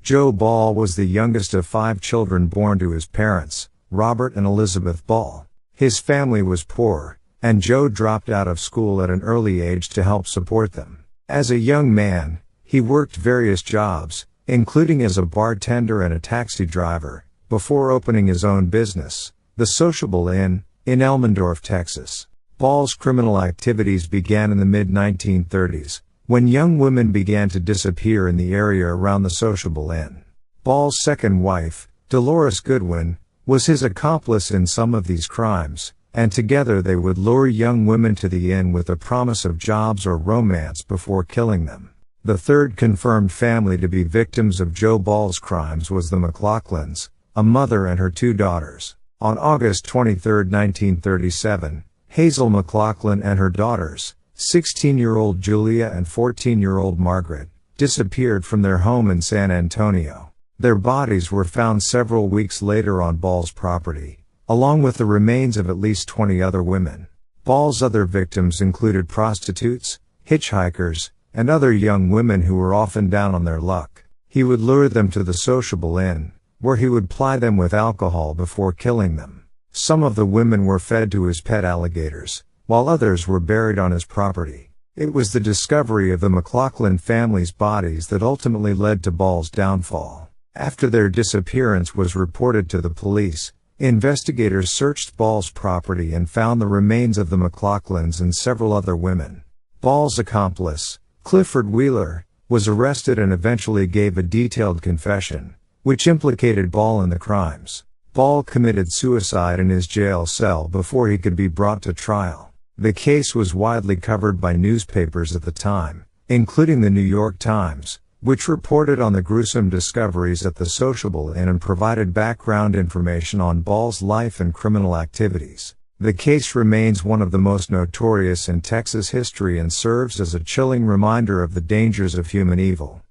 Joe Ball was the youngest of 5 children born to his parents, Robert and Elizabeth Ball. His family was poor, and Joe dropped out of school at an early age to help support them. As a young man, he worked various jobs, including as a bartender and a taxi driver, before opening his own business, the Sociable Inn, in Elmendorf, Texas. Ball's criminal activities began in the mid-1930s, when young women began to disappear in the area around the Sociable Inn. Ball's second wife, Dolores Goodwin, was his accomplice in some of these crimes, and together they would lure young women to the inn with the promise of jobs or romance before killing them. The third confirmed family to be victims of Joe Ball's crimes was the McLaughlins, a mother and her 2 daughters. On August 23, 1937, Hazel McLaughlin and her daughters, 16-year-old Julia and 14-year-old Margaret, disappeared from their home in San Antonio. Their bodies were found several weeks later on Ball's property, along with the remains of at least 20 other women. Ball's other victims included prostitutes, hitchhikers, and other young women who were often down on their luck. He would lure them to the Sociable Inn, where he would ply them with alcohol before killing them. Some of the women were fed to his pet alligators, while others were buried on his property. It was the discovery of the McLaughlin family's bodies that ultimately led to Ball's downfall. After their disappearance was reported to the police, investigators searched Ball's property and found the remains of the McLaughlins and several other women. Ball's accomplice, Clifford Wheeler, was arrested and eventually gave a detailed confession, which implicated Ball in the crimes. Ball committed suicide in his jail cell before he could be brought to trial. The case was widely covered by newspapers at the time, including the New York Times, which reported on the gruesome discoveries at the Sociable Inn and provided background information on Ball's life and criminal activities. The case remains one of the most notorious in Texas history and serves as a chilling reminder of the dangers of human evil.